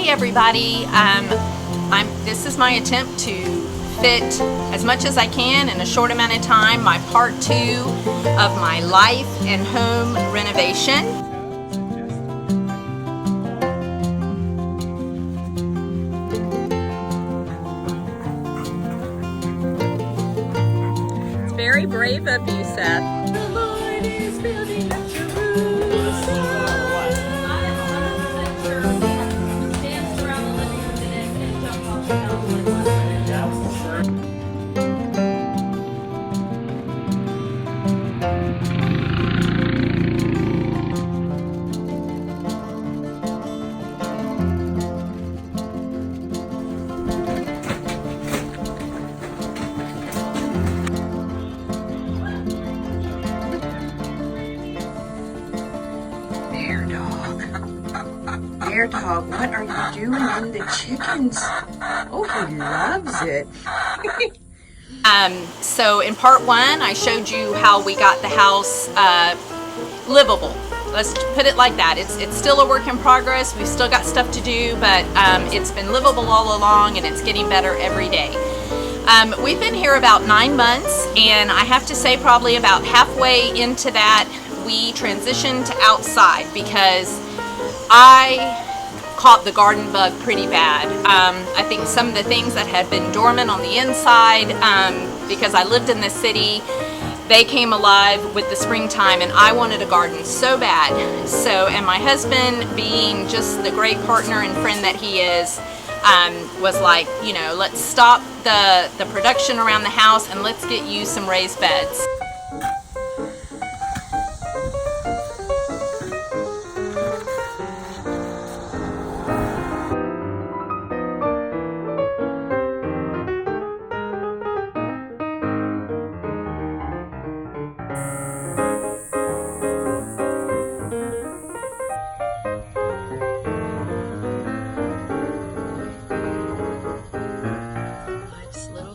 Hey everybody, this is my attempt to fit as much as I can in a short amount of time, my part 2 of my life and home renovation. It's very brave of you, Seth. The Lord is building up Jerusalem. Bear dog, what are you doing in the chickens? Oh, he loves it. So in part 1, I showed you how we got the house livable. Let's put it like that. It's still a work in progress. We've still got stuff to do, but it's been livable all along, and it's getting better every day. We've been here about 9 months, and I have to say probably about halfway into that, we transitioned to outside because I caught the garden bug pretty bad. I think some of the things that had been dormant on the inside, because I lived in the city, they came alive with the springtime, and I wanted a garden so bad. So, and my husband, being just the great partner and friend that he is, was like, you know, let's stop the production around the house and let's get you some raised beds.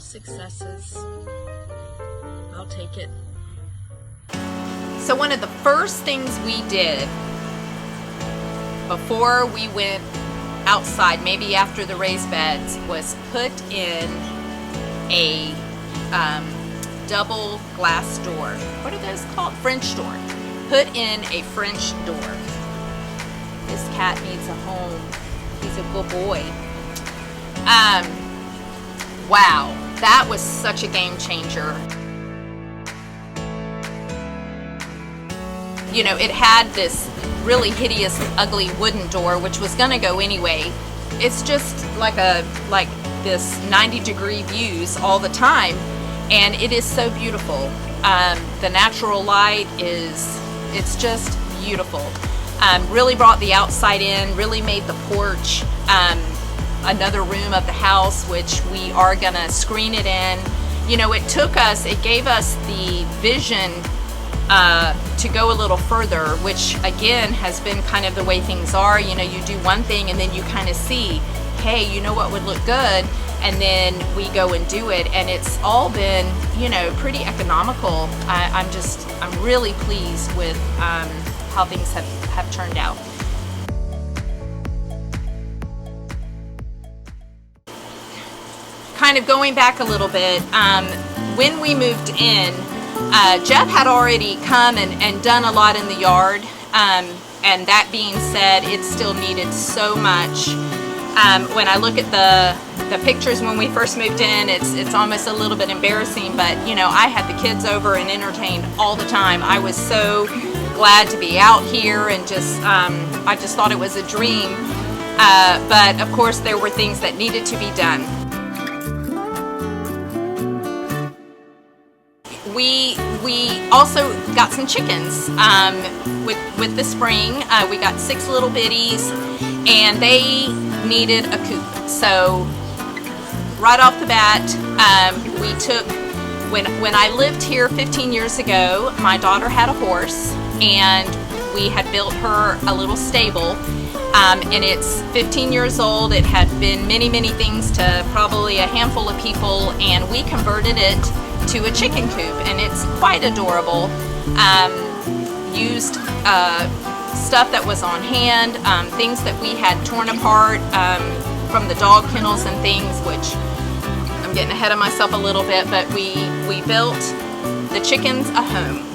Successes. I'll take it. So one of the first things we did before we went outside, maybe after the raised beds, was put in a double glass door. What are those called? French door. Put in a French door. This cat needs a home. He's a good boy. Wow. That was such a game changer. You know, it had this really hideous, ugly wooden door, which was gonna go anyway. It's just like this 90-degree views all the time, and it is so beautiful. The natural light it's just beautiful. Really brought the outside in, really made the porch another room of the house, which we are gonna screen it in. You know, it gave us the vision to go a little further, which again has been kind of the way things are. You know, you do one thing and then you kind of see, hey, you know what would look good, and then we go and do it, and it's all been, you know, pretty economical. I'm really pleased with how things have turned out. Kind of going back a little bit, when we moved in, Jeff had already come and done a lot in the yard, and that being said, it still needed so much. When I look at the pictures when we first moved in, it's almost a little bit embarrassing, but you know, I had the kids over and entertained all the time. I was so glad to be out here, and I just thought it was a dream, but of course there were things that needed to be done. We also got some chickens with the spring. We got 6 little bitties, and they needed a coop. So right off the bat, we took, when I lived here 15 years ago, my daughter had a horse, and we had built her a little stable. And it's 15 years old. It had been many things to probably a handful of people, and we converted it to a chicken coop, and it's quite adorable. Used stuff that was on hand, things that we had torn apart from the dog kennels and things, which I'm getting ahead of myself a little bit, but we built the chickens a home.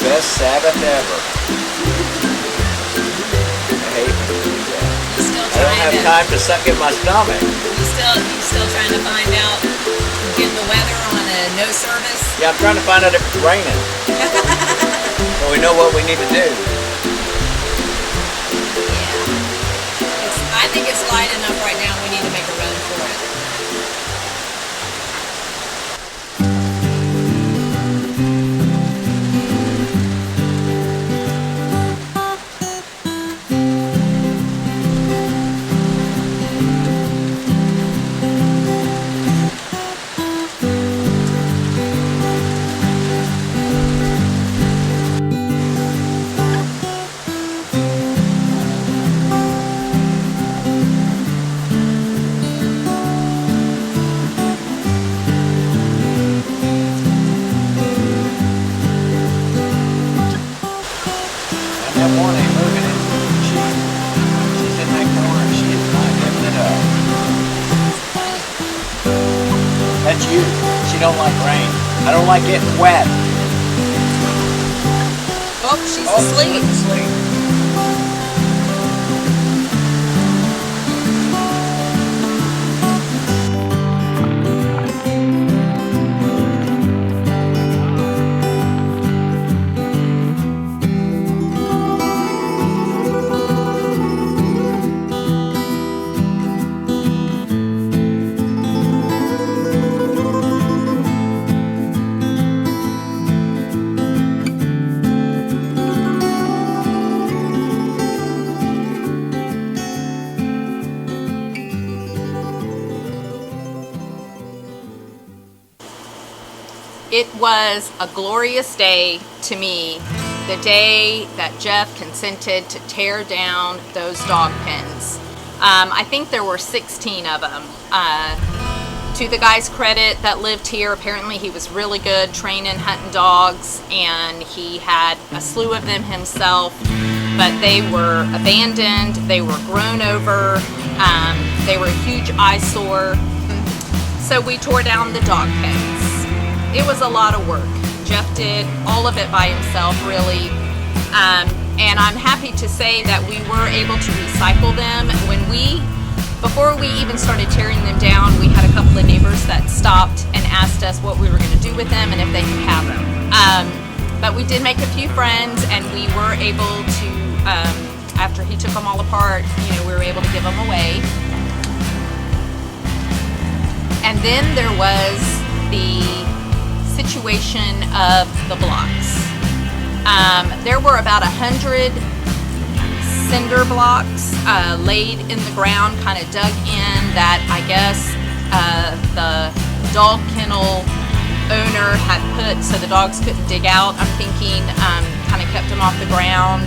Best Sabbath ever. I hate to do that. I don't have time to suck in my stomach. You still trying to find out, getting the weather on a no service? Yeah, I'm trying to find out if it's raining. So we know what we need to do. Yeah. I think it's light enough right now. We need to make a run for it. That one ain't moving it. She's in that corner and she is not giving it up. That's you. She don't like rain. I don't like getting wet. Oh, she's asleep. Asleep. It was a glorious day to me, the day that Jeff consented to tear down those dog pens. I think there were 16 of them. To the guy's credit that lived here, apparently he was really good training, hunting dogs, and he had a slew of them himself, but they were abandoned, they were grown over, they were a huge eyesore, so we tore down the dog pens. It was a lot of work. Jeff did all of it by himself, really. And I'm happy to say that we were able to recycle them. Before we even started tearing them down, we had a couple of neighbors that stopped and asked us what we were going to do with them and if they could have them. But we did make a few friends, and we were able to, after he took them all apart, we were able to give them away. And then there was the situation of the blocks. There were about 100 cinder blocks laid in the ground, kind of dug in, that I guess the dog kennel owner had put so the dogs couldn't dig out, I'm thinking, kind of kept them off the ground.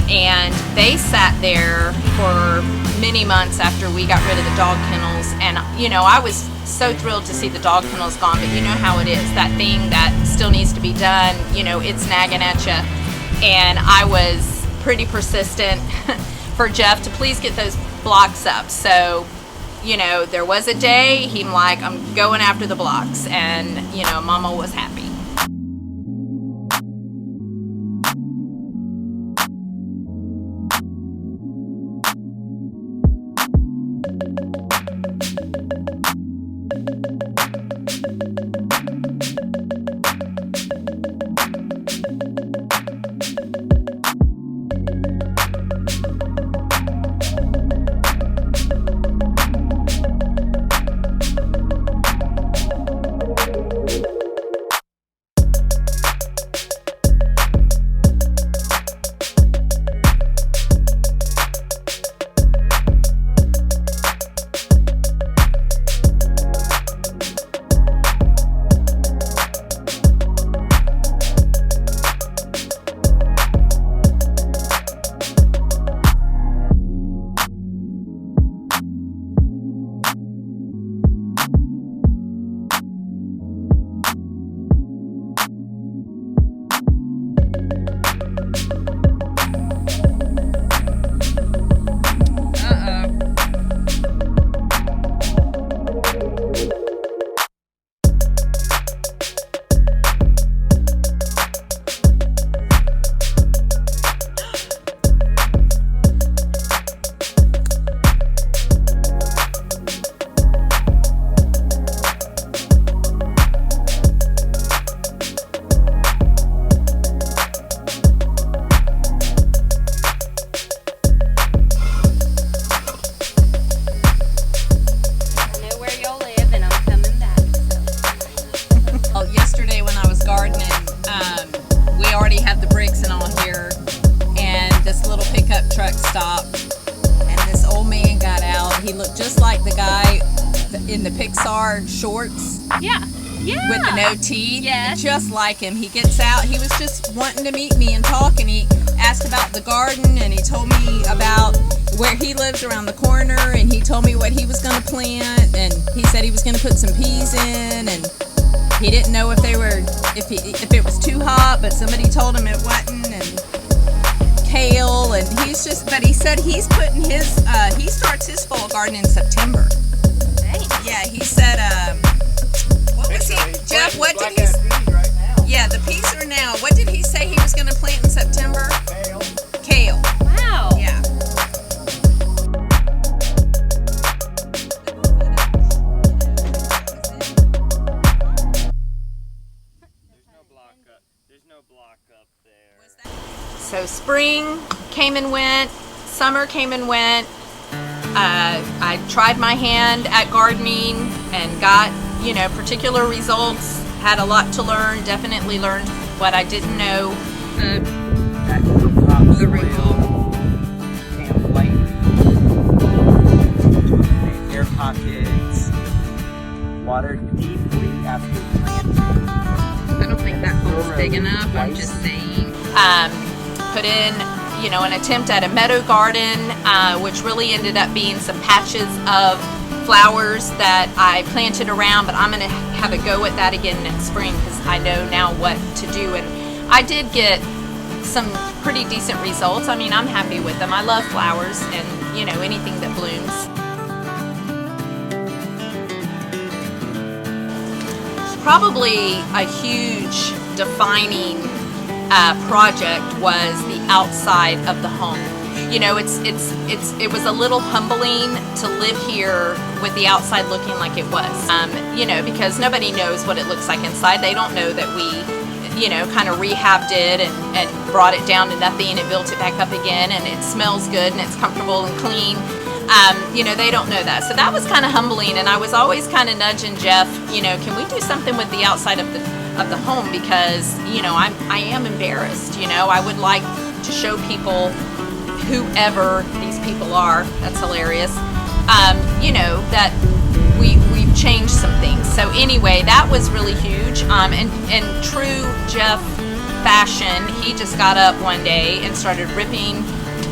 And they sat there for many months after we got rid of the dog kennels. And, you know, I was so thrilled to see the dog kennels gone, but you know how it is. That thing that still needs to be done, you know, it's nagging at you. And I was pretty persistent for Jeff to please get those blocks up. So, you know, there was a day he's like, I'm going after the blocks. And, you know, Mama was happy. He looked just like the guy in the Pixar shorts. Yeah. Yeah. With the no teeth. Yes. Just like him. He gets out. He was just wanting to meet me and talk, and he asked about the garden, and he told me about where he lives around the corner, and he told me what he was going to plant, and he said he was going to put some peas in, and he didn't know if they were if it was too hot, but somebody told him it wasn't, and kale, and but he said he's putting his he starts his fall garden in September. Thanks. Yeah, he said what was he, Jeff, what did he right now. Yeah, the peas are now. What did he say he was going to plant in September? Kale. Wow. Yeah. There's no block up there. So spring came and went, summer came and went. I tried my hand at gardening and got, particular results. Had a lot to learn, definitely learned what I didn't know. The removal. Camp light. Air pockets. Water deeply after planting. I don't think that hole's big enough, I'm just saying. Put in, an attempt at a meadow garden, which really ended up being some patches of flowers that I planted around, but I'm going to have a go at that again next spring because I know now what to do. And I did get some pretty decent results. I mean, I'm happy with them. I love flowers and, anything that blooms. Probably a huge defining project was the outside of the home. It was a little humbling to live here with the outside looking like it was. Because nobody knows what it looks like inside. They don't know that we, kind of rehabbed it and brought it down to nothing and built it back up again, and it smells good and it's comfortable and clean. They don't know that. So that was kind of humbling, and I was always kind of nudging Jeff, can we do something with the outside of the home, because, I am embarrassed, I would like to show people, whoever these people are, that's hilarious, that we've changed some things. So anyway, that was really huge. And true Jeff fashion, he just got up one day and started ripping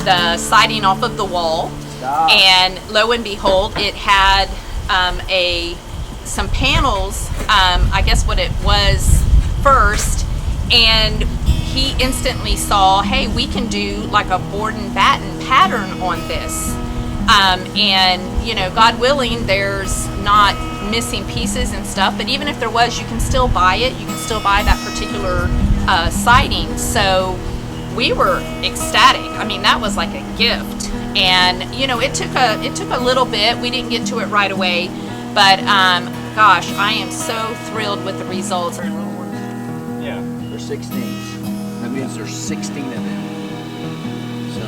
the siding off of the wall. Stop. And lo and behold, it had some panels, I guess what it was first, and he instantly saw, hey, we can do like a board and batten pattern on this. And, you know, God willing, there's not missing pieces and stuff, but even if there was, you can still buy it. You can still buy that particular siding. So we were ecstatic. I mean, that was like a gift. And, you know, it took a little bit. We didn't get to it right away, but gosh, I am so thrilled with the results. Yeah. They're 16s. That means there's 16 of them. So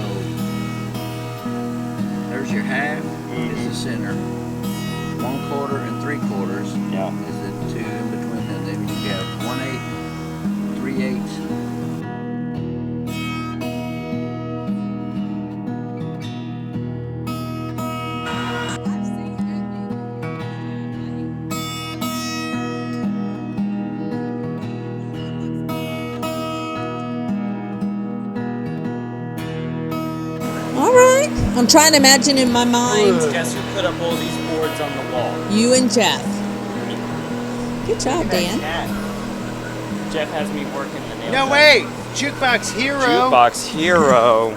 there's your half is the center. 1/4 and 3/4 Yeah. is the two in between them. Then you have 1/8, 3/8. All right. I'm trying to imagine in my mind Guess who put up all these boards on the wall? you and Jeff. Good job, Look at Dan. that cat. Jeff has me working the nail. No, gun. wait! Jukebox Hero! Jukebox Hero.